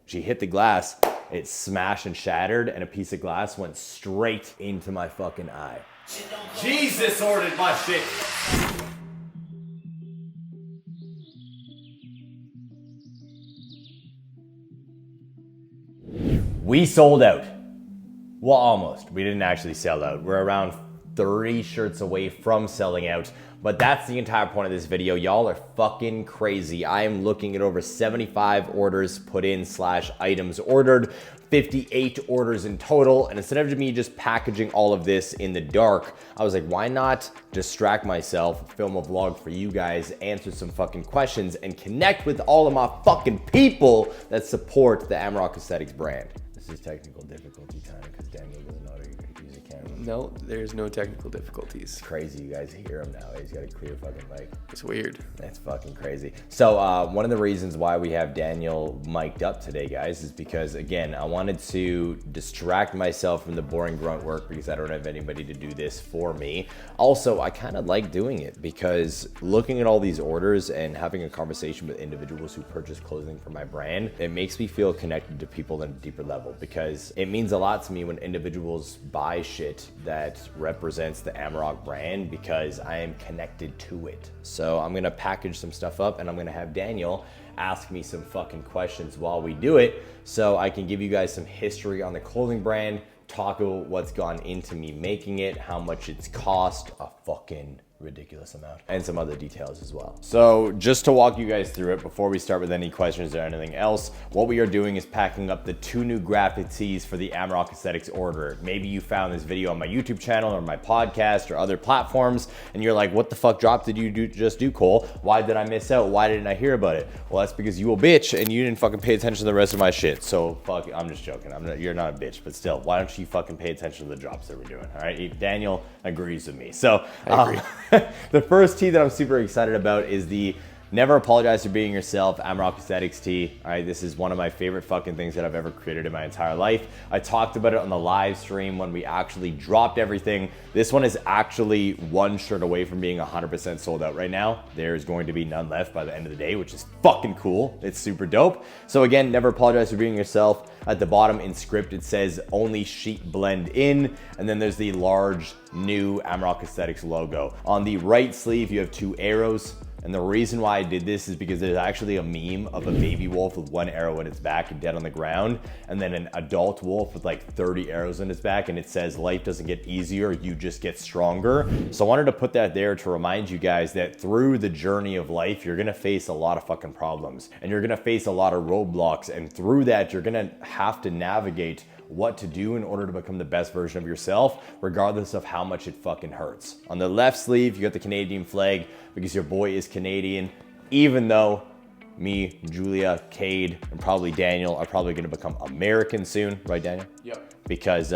She hit the glass, it smashed and shattered, and a piece of glass went straight into my fucking eye. Jesus ordered my shit. We sold out. Well, almost. We didn't actually sell out. We're around 30 shirts away from selling out. But that's the entire point of this video. Y'all are fucking crazy. I am looking at over 75 orders put in / items ordered, 58 orders in total. And instead of me just packaging all of this in the dark, I was like, why not distract myself, film a vlog for you guys, answer some fucking questions, and connect with all of my fucking people that support the Amarok Aesthetics brand. This is technical difficulty time because Daniel doesn't know how to use a camera. No, there's no technical difficulties. It's crazy, you guys hear him now. He's got a clear fucking mic. It's weird. That's fucking crazy. So one of the reasons why we have Daniel mic'd up today, guys, is because, again, I wanted to distract myself from the boring grunt work because I don't have anybody to do this for me. Also, I kind of like doing it because looking at all these orders and having a conversation with individuals who purchase clothing for my brand, it makes me feel connected to people on a deeper level because it means a lot to me when individuals buy shit that represents the Amarok brand because I am connected to it. So I'm gonna package some stuff up and I'm gonna have Daniel ask me some fucking questions while we do it so I can give you guys some history on the clothing brand, talk about what's gone into me making it, how much it's cost, a fucking ridiculous amount, and some other details as well. So just to walk you guys through it before we start with any questions or anything else, what we are doing is packing up the 2 new graphic tees for the Amarok Aesthetics order. Maybe you found this video on my YouTube channel or my podcast or other platforms and you're like, what the fuck drop did you just do, Cole? Why did I miss out? Why didn't I hear about it? Well, that's because you a bitch and you didn't fucking pay attention to the rest of my shit. So fuck, I'm just joking. You're not a bitch, but still, why don't you fucking pay attention to the drops that we're doing? All right, Daniel agrees with me. So I agree. The first tee that I'm super excited about is the Never Apologize for Being Yourself Amarok Aesthetics tee. All right, this is one of my favorite fucking things that I've ever created in my entire life. I talked about it on the live stream when we actually dropped everything. This one is actually 1 shirt away from being 100% sold out right now. There's going to be none left by the end of the day, which is fucking cool. It's super dope. So again, Never Apologize for Being Yourself. At the bottom in script, it says only sheet blend in. And then there's the large new Amarok Aesthetics logo. On the right sleeve, you have 2 arrows. And the reason why I did this is because there's actually a meme of a baby wolf with 1 arrow in its back and dead on the ground, and then an adult wolf with like 30 arrows in its back, and it says life doesn't get easier, you just get stronger. So I wanted to put that there to remind you guys that through the journey of life, you're gonna face a lot of fucking problems, and you're gonna face a lot of roadblocks, and through that, you're gonna have to navigate what to do in order to become the best version of yourself, regardless of how much it fucking hurts. On the left sleeve, you got the Canadian flag because your boy is Canadian, even though me, Julia, Cade, and probably Daniel are probably gonna become American soon, right, Daniel? Yep. Because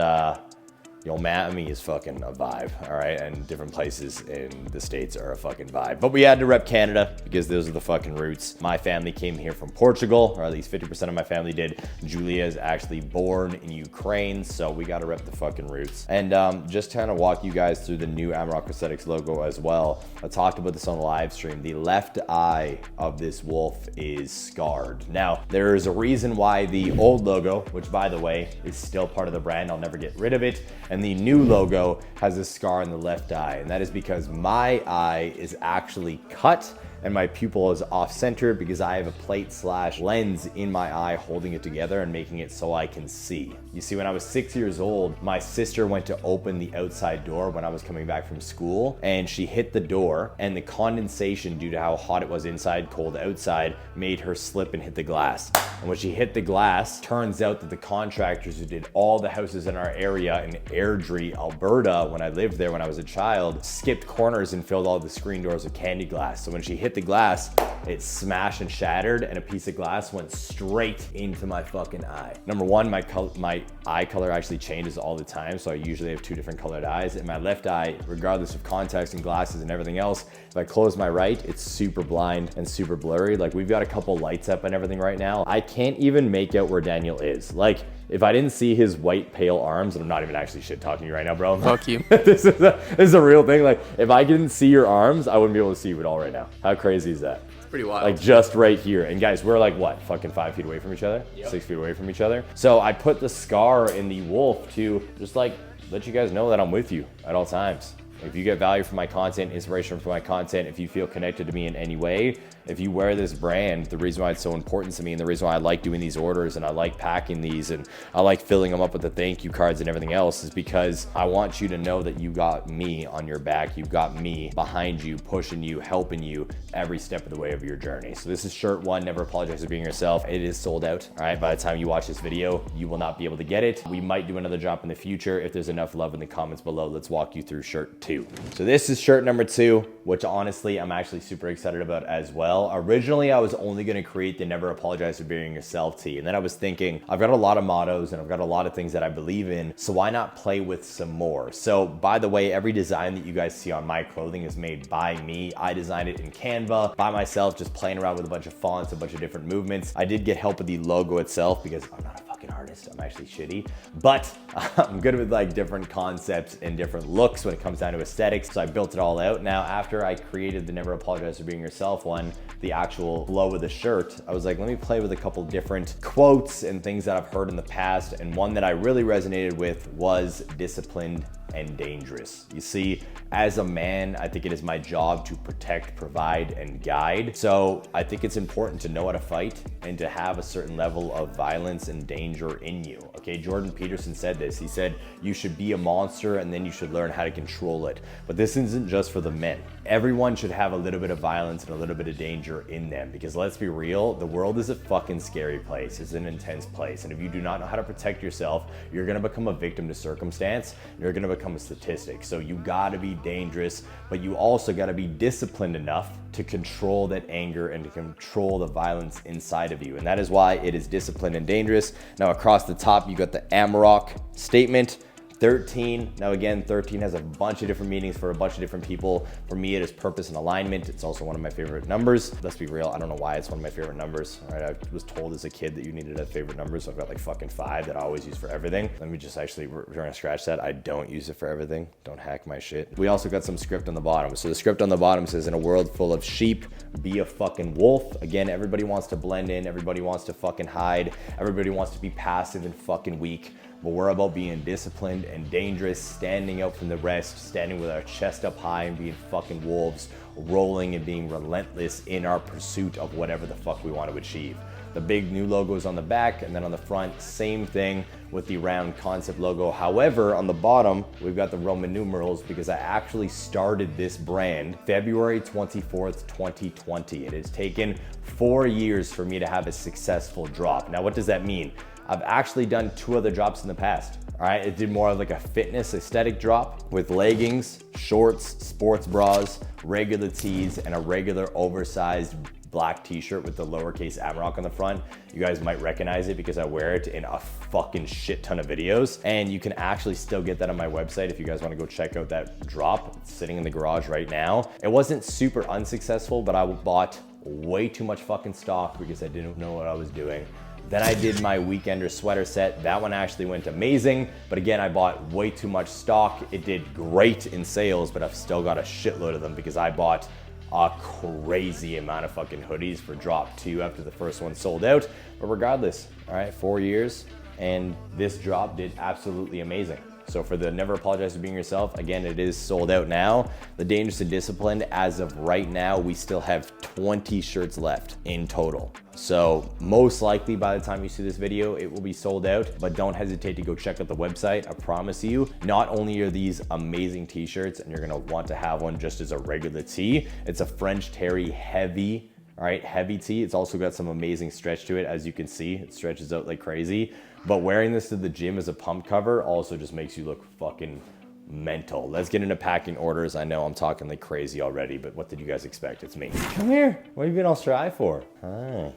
yo, Miami is fucking a vibe, all right? And different places in the States are a fucking vibe. But we had to rep Canada because those are the fucking roots. My family came here from Portugal, or at least 50% of my family did. Julia is actually born in Ukraine, so we gotta rep the fucking roots. And just kind of walk you guys through the new Amarok Aesthetics logo as well. I talked about this on the live stream. The left eye of this wolf is scarred. Now, there is a reason why the old logo, which by the way, is still part of the brand, I'll never get rid of it, and the new logo has a scar in the left eye, and that is because my eye is actually cut and my pupil is off center because I have a plate / lens in my eye holding it together and making it so I can see. You see, when I was 6 years old, my sister went to open the outside door when I was coming back from school, and she hit the door, and the condensation due to how hot it was inside, cold outside, made her slip and hit the glass. And when she hit the glass, turns out that the contractors who did all the houses in our area in Airdrie, Alberta, when I lived there when I was a child, skipped corners and filled all the screen doors with candy glass. So when she hit the glass, it smashed and shattered, and a piece of glass went straight into my fucking eye. Number one, my eye color actually changes all the time, so I usually have 2 different colored eyes. In my left eye, regardless of contacts and glasses and everything else, if I close my right, it's super blind and super blurry. Like, we've got a couple lights up and everything right now. I can't even make out where Daniel is. Like, if I didn't see his white pale arms, and I'm not even actually shit talking to you right now, bro. Fuck you. This is a real thing. Like, if I didn't see your arms, I wouldn't be able to see you at all right now. How crazy is that? Pretty wild. Like just right here. And guys, we're like what, fucking 5 feet away from each other? Yep. 6 feet away from each other. So I put the scar in the wolf to just like let you guys know that I'm with you at all times. If you get value from my content, inspiration from my content, if you feel connected to me in any way, if you wear this brand, the reason why it's so important to me and the reason why I like doing these orders and I like packing these and I like filling them up with the thank you cards and everything else is because I want you to know that you got me on your back. You've got me behind you, pushing you, helping you every step of the way of your journey. So this is shirt 1, Never Apologize for Being Yourself. It is sold out, all right? By the time you watch this video, you will not be able to get it. We might do another drop in the future. If there's enough love in the comments below, let's walk you through shirt 2. So this is shirt number 2, which honestly, I'm actually super excited about as well. Originally, I was only gonna create the Never Apologize for Being Yourself tee. And then I was thinking, I've got a lot of mottos and I've got a lot of things that I believe in, so why not play with some more? So by the way, every design that you guys see on my clothing is made by me. I designed it in Canva by myself, just playing around with a bunch of fonts, a bunch of different movements. I did get help with the logo itself because I'm not a fucking artist, I'm actually shitty, but I'm good with like different concepts and different looks when it comes down to aesthetics. So I built it all out. Now, after I created the Never Apologize for Being Yourself one, the actual flow of the shirt, I was like, let me play with a couple different quotes and things that I've heard in the past. And one that I really resonated with was disciplined and dangerous. You see, as a man, I think it is my job to protect, provide, and guide. So I think it's important to know how to fight and to have a certain level of violence and danger in you. Okay, Jordan Peterson said this. He said, you should be a monster and then you should learn how to control it. But this isn't just for the men. Everyone should have a little bit of violence and a little bit of danger in them, because let's be real, the world is a fucking scary place. It's an intense place. And if you do not know how to protect yourself, you're gonna become a victim to circumstance. You're gonna become a statistic. So you gotta be dangerous, but you also gotta be disciplined enough to control that anger and to control the violence inside of you. And that is why it is disciplined and dangerous. Now across the top, you got the Amarok statement. 13, now again, 13 has a bunch of different meanings for a bunch of different people. For me, it is purpose and alignment. It's also one of my favorite numbers. Let's be real, I don't know why it's one of my favorite numbers. All right, I was told as a kid that you needed a favorite number, so I've got like fucking 5 that I always use for everything. Let me just actually, we're gonna scratch that. I don't use it for everything. Don't hack my shit. We also got some script on the bottom. So the script on the bottom says, in a world full of sheep, be a fucking wolf. Again, everybody wants to blend in. Everybody wants to fucking hide. Everybody wants to be passive and fucking weak. But we're about being disciplined and dangerous, standing out from the rest, standing with our chest up high and being fucking wolves, rolling and being relentless in our pursuit of whatever the fuck we want to achieve. The big new logo is on the back, and then on the front, same thing with the round concept logo. However, on the bottom, we've got the Roman numerals because I actually started this brand February 24th, 2020. It has taken 4 years for me to have a successful drop. Now, what does that mean? I've actually done 2 other drops in the past. All right, it did more of like a fitness aesthetic drop with leggings, shorts, sports bras, regular tees, and a regular oversized black t-shirt with the lowercase Amarok on the front. You guys might recognize it because I wear it in a fucking shit ton of videos. And you can actually still get that on my website if you guys wanna go check out that drop. It's sitting in the garage right now. It wasn't super unsuccessful, but I bought way too much fucking stock because I didn't know what I was doing. Then I did my weekender sweater set. That one actually went amazing, but again, I bought way too much stock. It did great in sales, but I've still got a shitload of them because I bought a crazy amount of fucking hoodies for drop 2 after the first one sold out. But regardless, all right, 4 years, and this drop did absolutely amazing. So for the Never Apologize for Being Yourself, again, it is sold out now. The Dangerous and Disciplined, as of right now, we still have 20 shirts left in total. So most likely by the time you see this video, it will be sold out, but don't hesitate to go check out the website. I promise you, not only are these amazing t-shirts and you're gonna want to have one just as a regular tee, it's a French Terry heavy, all right, heavy tee. It's also got some amazing stretch to it. As you can see, it stretches out like crazy. But wearing this to the gym as a pump cover also just makes you look fucking mental. Let's get into packing orders. I know I'm talking like crazy already, but what did you guys expect? It's me. Come here. What have you been all shy for? Hi.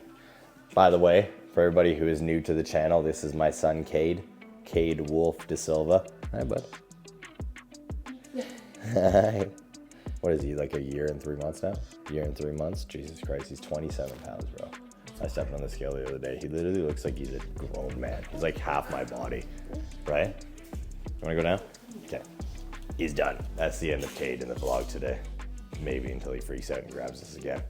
By the way, for everybody who is new to the channel, this is my son, Cade Wolf DaSilva. Hi, bud. Hi. What is he, like a year and 3 months now? Year and 3 months? Jesus Christ, he's 27 pounds, bro. I stepped on the scale the other day. He literally looks like he's a grown man. He's like half my body, right? You wanna go down? Okay, he's done. That's the end of Cade in the vlog today. maybe until he freaks out and grabs us again.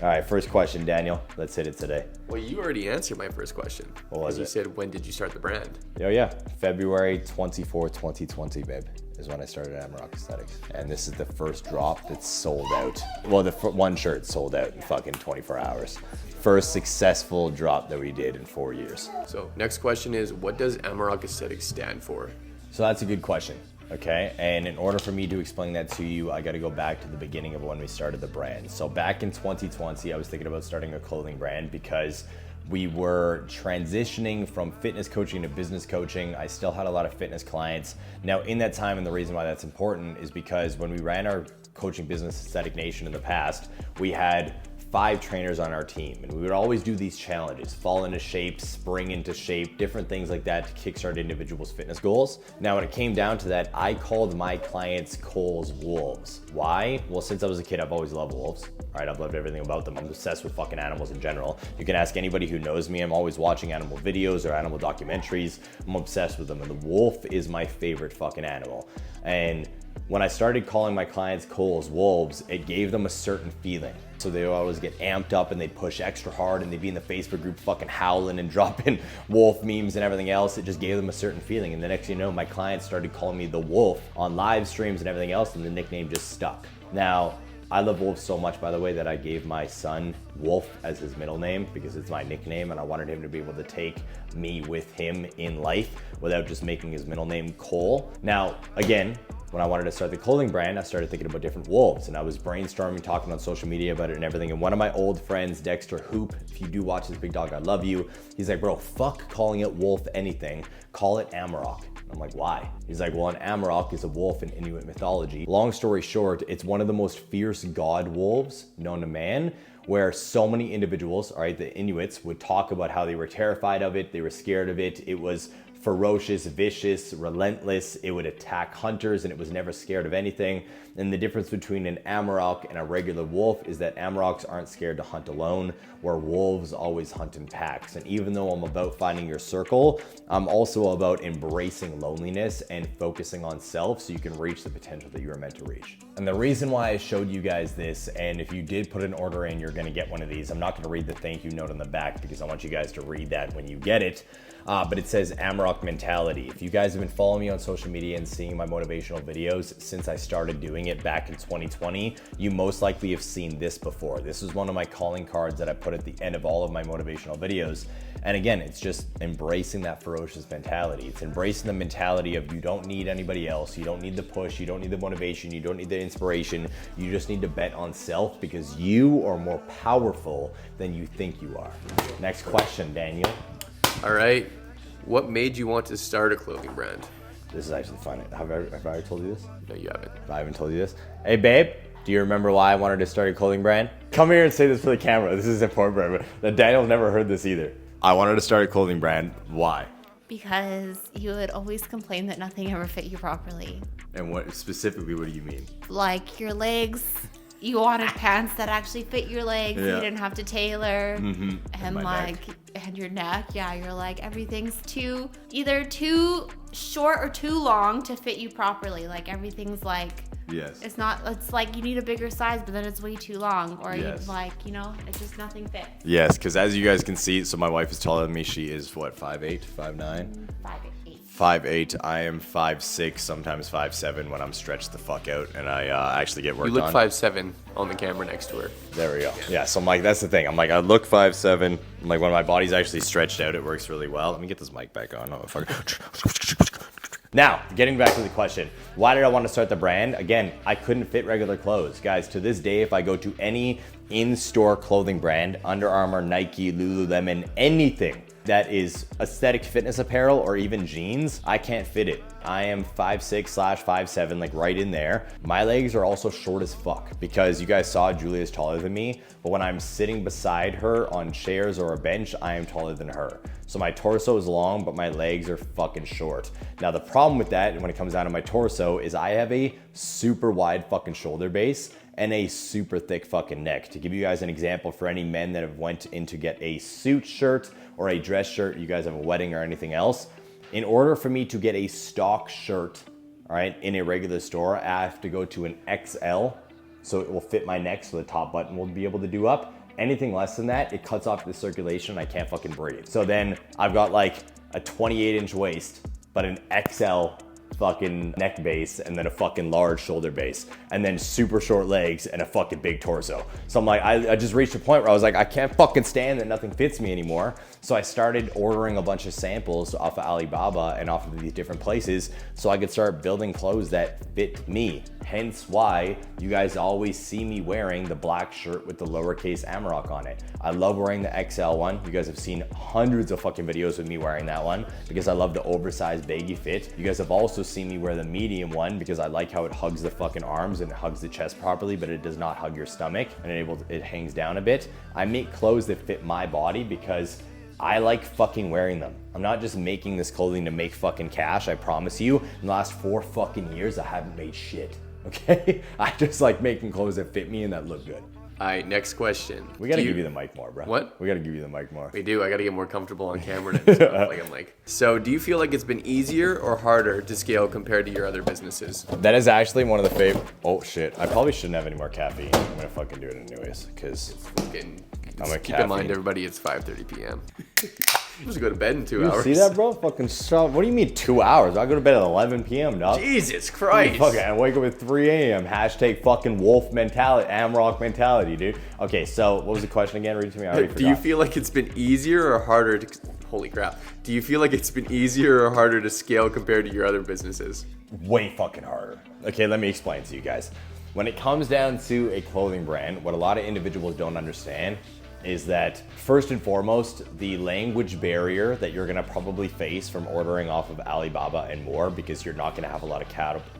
All right, first question, Daniel. Let's hit it today. Well, you already answered my first question. What was it? You said, when did you start the brand? Oh yeah, February 24, 2020, babe, is when I started Amarok Aesthetics. And this is the first drop that's sold out. Well, the one shirt sold out in fucking 24 hours. First successful drop that we did in 4 years. So next question is, what does Amarok Aesthetics stand for? So that's a good question. Okay, and in order for me to explain that to you, I got to go back to the beginning of when we started the brand. So back in 2020, I was thinking about starting a clothing brand because we were transitioning from fitness coaching to business coaching. I still had a lot of fitness clients. Now in that time, and the reason why that's important is because when we ran our coaching business Aesthetic Nation in the past, we had 5 trainers on our team, and we would always do these challenges: fall into shape, spring into shape, different things like that to kickstart individuals' fitness goals. Now, when it came down to that, I called my clients Cole's Wolves. Why? Well, since I was a kid, I've always loved wolves. All right, I've loved everything about them. I'm obsessed with fucking animals in general. You can ask anybody who knows me. I'm always watching animal videos or animal documentaries. I'm obsessed with them, and the wolf is my favorite fucking animal. And when I started calling my clients Cole's Wolves, it gave them a certain feeling. So they would always get amped up and they'd push extra hard and they'd be in the Facebook group fucking howling and dropping wolf memes and everything else. It just gave them a certain feeling. And the next thing you know, my clients started calling me the Wolf on live streams and everything else, and the nickname just stuck. Now, I love wolves so much, by the way, that I gave my son Wolf as his middle name because it's my nickname, and I wanted him to be able to take me with him in life without just making his middle name Cole. Now, again, when I wanted to start the clothing brand, I started thinking about different wolves, and I was brainstorming, talking on social media about it and everything. And one of my old friends, Dexter Hoop, if you do watch this, big dog, I love you. He's like, bro, fuck calling it wolf anything. Call it Amarok. I'm like, why? He's like, well, an Amarok is a wolf in Inuit mythology. Long story short, it's one of the most fierce god wolves known to man, where so many individuals, all right, the Inuits would talk about how they were terrified of it, they were scared of it. It was ferocious, vicious, relentless. It would attack hunters and it was never scared of anything. And the difference between an Amarok and a regular wolf is that Amaroks aren't scared to hunt alone, where wolves always hunt in packs. And even though I'm about finding your circle, I'm also about embracing loneliness and focusing on self so you can reach the potential that you were meant to reach. And the reason why I showed you guys this, and if you did put an order in, you're gonna get one of these. I'm not gonna read the thank you note on the back because I want you guys to read that when you get it. But it says Amarok mentality. If you guys have been following me on social media and seeing my motivational videos since I started doing it back in 2020, you most likely have seen this before. This is one of my calling cards that I put at the end of all of my motivational videos. And again, it's just embracing that ferocious mentality. It's embracing the mentality of you don't need anybody else. You don't need the push. You don't need the motivation. You don't need the inspiration. You just need to bet on self because you are more powerful than you think you are. Next question, Daniel. All right. What made you want to start a clothing brand? This is actually fun. Have I already told you this? No, you haven't. I haven't told you this. Hey, babe, do you remember why I wanted to start a clothing brand? Come here and say this for the camera. This is important, bro. That Daniel never heard this either. I wanted to start a clothing brand. Why? Because you would always complain that nothing ever fit you properly. And what specifically, what do you mean? Like your legs. You wanted pants that actually fit your legs. Yeah. You didn't have to tailor. Mm-hmm. And my like, and your neck. Yeah, you're like, everything's either too short or too long to fit you properly. Like everything's like, yes. It's like you need a bigger size, but then it's way too long. Or Yes. you like, it's just nothing fits. Yes, because as you guys can see, so my wife is taller than me. She is what, 5'8", 5'9"? 5'8". 5'8". I am 5'6", sometimes 5'7" when I'm stretched the fuck out and I actually get worked on. You look 5'7" on the camera next to her. There we go. Yeah, so I'm like, that's the thing. I'm like, I look 5'7". I'm like, when my body's actually stretched out, it works really well. Let me get this mic back on. Oh, fuck. Now, getting back to the question, why did I want to start the brand? Again, I couldn't fit regular clothes. Guys, to this day, if I go to any in-store clothing brand, Under Armour, Nike, Lululemon, anything that is aesthetic fitness apparel or even jeans, I can't fit it. I am 5'6/5'7", like right in there. My legs are also short as fuck because you guys saw Julia's taller than me, but when I'm sitting beside her on chairs or a bench, I am taller than her. So my torso is long, but my legs are fucking short. Now the problem with that, when it comes down to my torso, is I have a super wide fucking shoulder base and a super thick fucking neck. To give you guys an example, for any men that have went in to get a suit shirt or a dress shirt, you guys have a wedding or anything else, in order for me to get a stock shirt, all right, in a regular store, I have to go to an XL so it will fit my neck, so the top button will be able to do up. Anything less than that, it cuts off the circulation and I can't fucking breathe. So then I've got like a 28-inch waist, but an XL fucking neck base, and then a fucking large shoulder base, and then super short legs and a fucking big torso. So I'm like, I just reached a point where I was like, I can't fucking stand that nothing fits me anymore. So I started ordering a bunch of samples off of Alibaba and off of these different places so I could start building clothes that fit me. Hence why you guys always see me wearing the black shirt with the lowercase Amarok on it. I love wearing the XL one. You guys have seen hundreds of fucking videos with me wearing that one because I love the oversized baggy fit. You guys have also seen me wear the medium one because I like how it hugs the fucking arms and it hugs the chest properly, but it does not hug your stomach and it hangs down a bit. I make clothes that fit my body because I like fucking wearing them. I'm not just making this clothing to make fucking cash, I promise you. In the last 4 fucking years, I haven't made shit, okay? I just like making clothes that fit me and that look good. All right, next question. We gotta give you the mic more, bro. What? We gotta give you the mic more. We do. I gotta get more comfortable on camera and stuff. I'm like. So, do you feel like it's been easier or harder to scale compared to your other businesses? That is actually one of the favorite. Oh shit! I probably shouldn't have any more caffeine. I'm gonna fucking do it anyways, because Keep in mind, everybody, it's 5:30 p.m. I'm just go to bed in 2 hours. See that, bro? Fucking stop. What do you mean 2 hours? I go to bed at 11 p.m. dog. Jesus Christ. Fuck it, I wake up at 3 a.m. Hashtag fucking wolf mentality, Amarok mentality, dude. Okay, so what was the question again? Read it to me. I already forgot. Do you feel like it's been easier or harder to... Holy crap. Do you feel like it's been easier or harder to scale compared to your other businesses? Way fucking harder. Okay, let me explain to you guys. When it comes down to a clothing brand, what a lot of individuals don't understand is that first and foremost, the language barrier that you're gonna probably face from ordering off of Alibaba and more, because you're not gonna have a lot of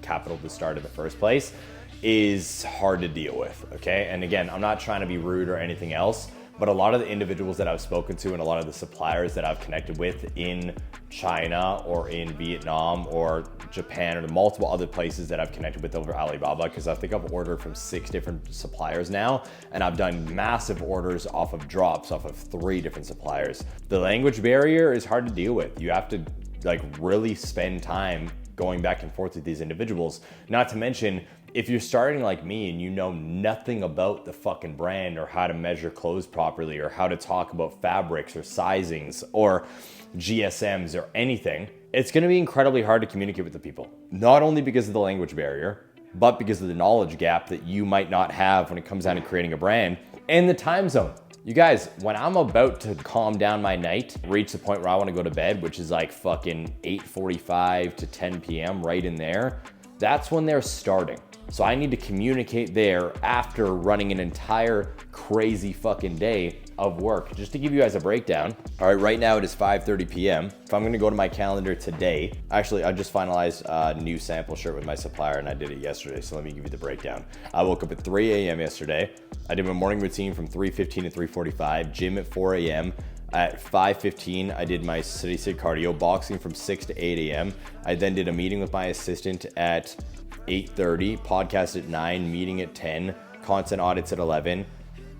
capital to start in the first place, is hard to deal with, okay? And again, I'm not trying to be rude or anything else, but a lot of the individuals that I've spoken to and a lot of the suppliers that I've connected with in China or in Vietnam or Japan or multiple other places that I've connected with over Alibaba, because I think I've ordered from 6 different suppliers now, and I've done massive orders off of drops off of 3 different suppliers. The language barrier is hard to deal with. You have to like really spend time going back and forth with these individuals. Not to mention, if you're starting like me and you know nothing about the fucking brand or how to measure clothes properly or how to talk about fabrics or sizings or GSMs or anything, it's gonna be incredibly hard to communicate with the people. Not only because of the language barrier, but because of the knowledge gap that you might not have when it comes down to creating a brand and the time zone. You guys, when I'm about to calm down my night, reach the point where I wanna go to bed, which is like fucking 8:45 to 10 p.m. right in there, that's when they're starting. So I need to communicate there after running an entire crazy fucking day of work. Just to give you guys a breakdown. All right, right now it is 5:30 p.m. If I'm gonna go to my calendar today, actually I just finalized a new sample shirt with my supplier and I did it yesterday, so let me give you the breakdown. I woke up at 3 a.m. yesterday. I did my morning routine from 3:15 to 3:45, gym at 4 a.m. At 5:15, I did my city state cardio, boxing from 6 to 8 a.m. I then did a meeting with my assistant at 8:30, podcast at 9, meeting at 10, content audits at 11,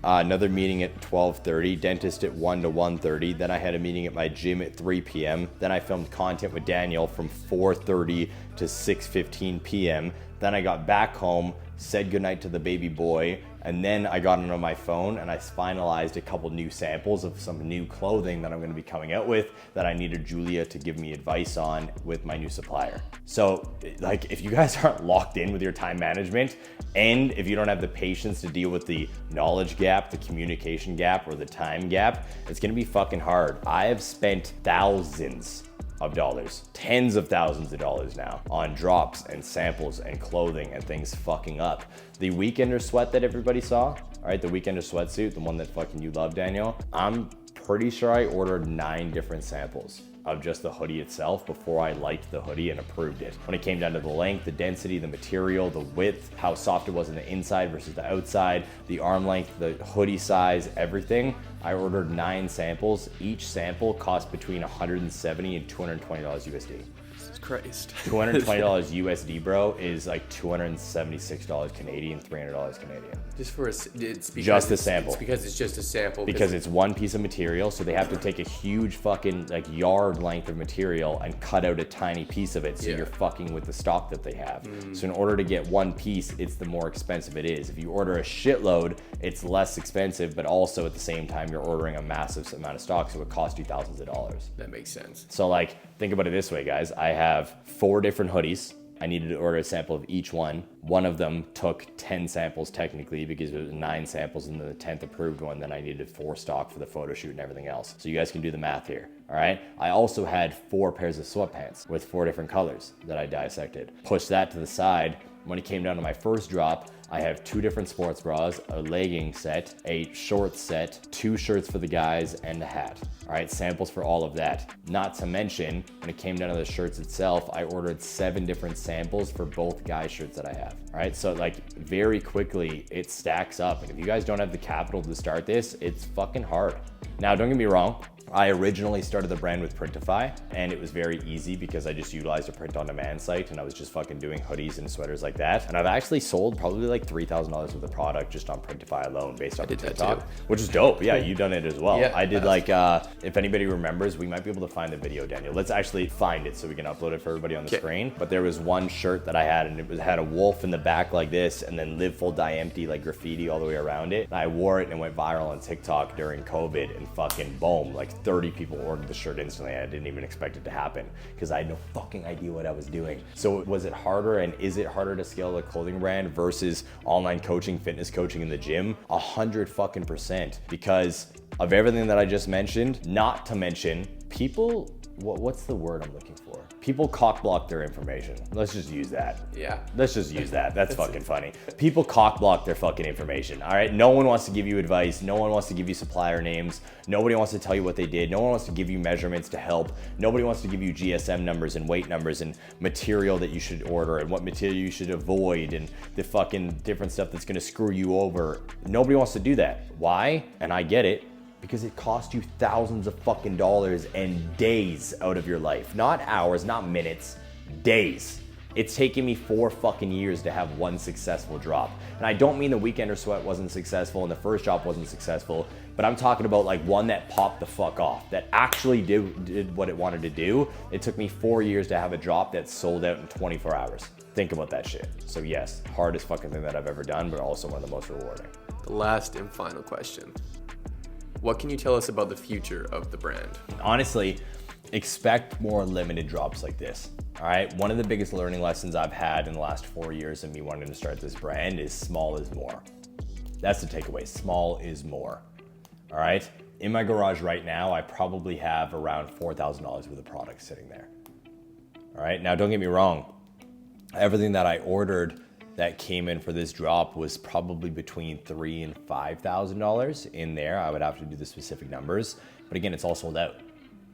another meeting at 12:30, dentist at 1 to 1:30. Then I had a meeting at my gym at 3 p.m. Then I filmed content with Daniel from 4:30 to 6:15 p.m. Then I got back home, said goodnight to the baby boy, and then I got on my phone and I finalized a couple new samples of some new clothing that I'm gonna be coming out with that I needed Julia to give me advice on with my new supplier. So like, if you guys aren't locked in with your time management, and if you don't have the patience to deal with the knowledge gap, the communication gap, or the time gap, it's gonna be fucking hard. I have spent thousands of dollars, tens of thousands of dollars now on drops and samples and clothing and things fucking up. The Weekender sweat that everybody saw, all right, the Weekender sweatsuit, the one that fucking you love, Daniel, I'm pretty sure I ordered 9 different samples of just the hoodie itself before I liked the hoodie and approved it. When it came down to the length, the density, the material, the width, how soft it was on the inside versus the outside, the arm length, the hoodie size, everything, I ordered 9 samples. Each sample cost between $170 and $220 USD. Christ. $220 USD, bro, is like $276 Canadian, $300 Canadian. Just for it's because just a sample. It's because it's just a sample. Because it's one piece of material, so they have to take a huge fucking like yard length of material and cut out a tiny piece of it, so you're fucking with the stock that they have. So in order to get one piece, it's the more expensive it is. If you order a shitload, it's less expensive, but also at the same time you're ordering a massive amount of stock, so it costs you thousands of dollars. That makes sense. So like, think about it this way, guys. I have 4 different hoodies. I needed to order a sample of each one. One of them took 10 samples technically, because it was 9 samples and then the 10th approved one. Then I needed 4 stock for the photo shoot and everything else. So you guys can do the math here, all right? I also had 4 pairs of sweatpants with 4 different colors that I dissected. Push that to the side. When it came down to my first drop, I have 2 different sports bras, a legging set, a shorts set, 2 shirts for the guys, and a hat. All right, samples for all of that. Not to mention, when it came down to the shirts itself, I ordered 7 different samples for both guys' shirts that I have. All right, so like very quickly, it stacks up. And if you guys don't have the capital to start this, it's fucking hard. Now, don't get me wrong. I originally started the brand with Printify, and it was very easy because I just utilized a print on demand site, and I was just fucking doing hoodies and sweaters like that. And I've actually sold probably like $3,000 worth of product just on Printify alone based on TikTok, which is dope. Yeah, you've done it as well. Yeah, I did like, if anybody remembers, we might be able to find the video, Daniel. Let's actually find it so we can upload it for everybody on the screen. But there was one shirt that I had, and it had a wolf in the back like this, and then live full die empty like graffiti all the way around it. And I wore it and it went viral on TikTok during COVID, and fucking boom, like 30 people ordered the shirt instantly. I didn't even expect it to happen because I had no fucking idea what I was doing. So was it harder, and is it harder to scale a clothing brand versus online coaching, fitness coaching in the gym? 100% because of everything that I just mentioned. Not to mention people, what's the word I'm looking for? People cockblock their information. Let's just use that. Yeah. Let's just use that. That's fucking funny. People cockblock their fucking information, all right? No one wants to give you advice. No one wants to give you supplier names. Nobody wants to tell you what they did. No one wants to give you measurements to help. Nobody wants to give you GSM numbers and weight numbers and material that you should order and what material you should avoid and the fucking different stuff that's gonna screw you over. Nobody wants to do that. Why? And I get it. Because it costs you thousands of fucking dollars and days out of your life. Not hours, not minutes, days. It's taken me 4 fucking years to have one successful drop. And I don't mean the Weekender Sweat wasn't successful and the first drop wasn't successful, but I'm talking about like one that popped the fuck off, that actually did what it wanted to do. It took me 4 years to have a drop that sold out in 24 hours. Think about that shit. So yes, hardest fucking thing that I've ever done, but also one of the most rewarding. The last and final question. What can you tell us about the future of the brand? Honestly, expect more limited drops like this. All right, one of the biggest learning lessons I've had in the last 4 years of me wanting to start this brand is small is more. That's the takeaway, small is more. All right, in my garage right now, I probably have around $4,000 worth of product sitting there. All right, now don't get me wrong. Everything that I ordered that came in for this drop was probably between $3,000 and $5,000 in there. I would have to do the specific numbers, but again, it's all sold out.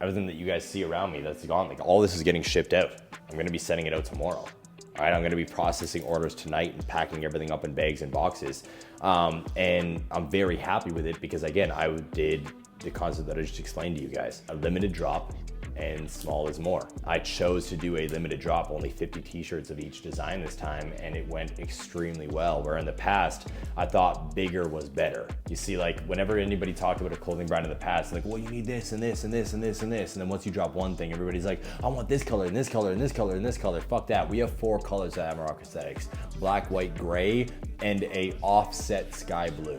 Everything that you guys see around me, that's gone. Like all this is getting shipped out. I'm gonna be sending it out tomorrow. All right, I'm gonna be processing orders tonight and packing everything up in bags and boxes. And I'm very happy with it because again, I did the concept that I just explained to you guys. A limited drop, and small is more. I chose to do a limited drop, only 50 t-shirts of each design this time, and it went extremely well. Where in the past, I thought bigger was better. You see, like whenever anybody talked about a clothing brand in the past, like, well, you need this and this and this and this and this. And then once you drop one thing, everybody's like, I want this color and this color and this color and this color. Fuck that. We have 4 colors at Amarok Aesthetics: black, white, gray, and a offset sky blue.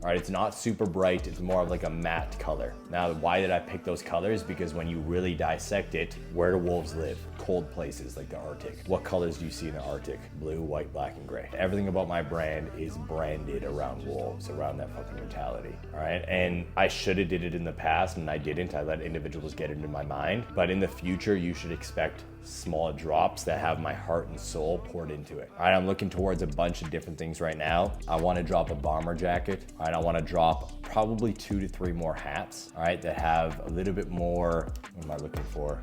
All right, it's not super bright, it's more of like a matte color. Now, why did I pick those colors? Because when you really dissect it, where do wolves live? Cold places like the Arctic. What colors do you see in the Arctic? Blue, white, black, and gray. Everything about my brand is branded around wolves, around that fucking mentality, all right? And I should have did it in the past, and I didn't. I let individuals get into my mind. But in the future, you should expect small drops that have my heart and soul poured into it. All right, I'm looking towards a bunch of different things right now. I want to drop a bomber jacket. All right, I want to drop probably 2 to 3 more hats, all right, that have a little bit more, what am I looking for?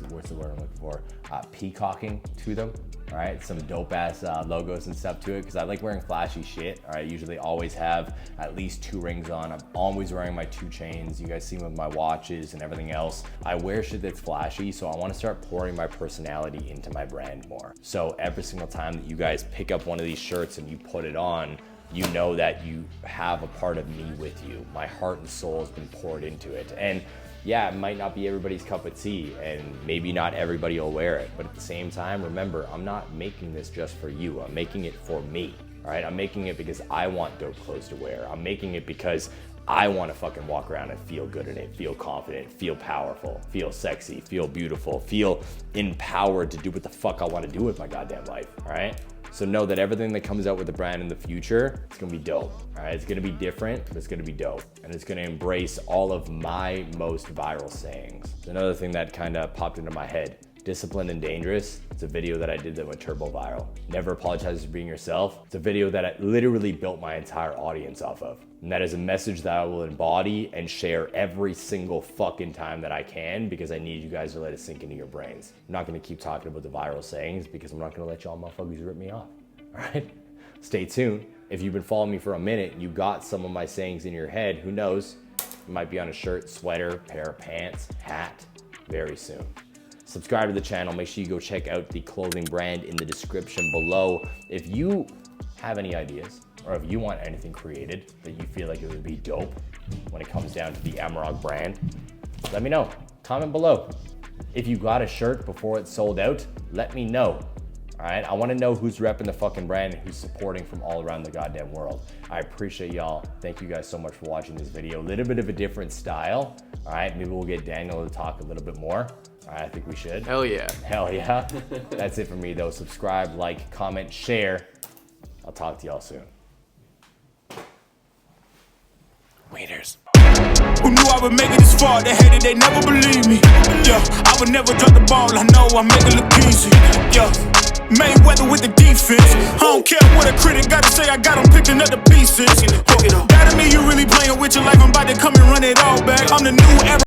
What's the word I'm looking for? Peacocking to them. All right, some dope ass logos and stuff to it, because I like wearing flashy shit. All right, usually always have at least 2 rings on. I'm always wearing my 2 chains. You guys see me with my watches and everything else. I wear shit that's flashy, so I want to start pouring my personality into my brand more. So every single time that you guys pick up one of these shirts and you put it on, you know that you have a part of me with you. My heart and soul has been poured into it. And yeah, it might not be everybody's cup of tea, and maybe not everybody will wear it, but at the same time, remember, I'm not making this just for you. I'm making it for me, all right? I'm making it because I want dope clothes to wear. I'm making it because I want to fucking walk around and feel good in it, feel confident, feel powerful, feel sexy, feel beautiful, feel empowered to do what the fuck I want to do with my goddamn life, all right? So know that everything that comes out with the brand in the future, it's gonna be dope, all right? It's gonna be different, but it's gonna be dope. And it's gonna embrace all of my most viral sayings. Another thing that kind of popped into my head, Disciplined and Dangerous. It's a video that I did that went turbo viral. Never Apologize for Being Yourself. It's a video that I literally built my entire audience off of. And that is a message that I will embody and share every single fucking time that I can, because I need you guys to let it sink into your brains. I'm not gonna keep talking about the viral sayings because I'm not gonna let y'all motherfuckers rip me off, all right? Stay tuned. If you've been following me for a minute and you got some of my sayings in your head, who knows? It might be on a shirt, sweater, pair of pants, hat, very soon. Subscribe to the channel. Make sure you go check out the clothing brand in the description below. If you have any ideas, or if you want anything created that you feel like it would be dope when it comes down to the Amarok brand, let me know. Comment below. If you got a shirt before it's sold out, let me know. All right, I want to know who's repping the fucking brand and who's supporting from all around the goddamn world. I appreciate y'all. Thank you guys so much for watching this video. A little bit of a different style. All right, maybe we'll get Daniel to talk a little bit more. All right, I think we should. Hell yeah. Hell yeah. That's it for me though. Subscribe, like, comment, share. I'll talk to y'all soon. Wieners. Who knew I would make it this far? They hated, they never believed me. Yeah, I would never drop the ball. I know I make it look easy. Yeah, Mayweather with the defense. I don't care what a critic gotta say. I got them picking up the pieces. That to me, you really playing with your life. I'm about to come and run it all back. I'm the new era.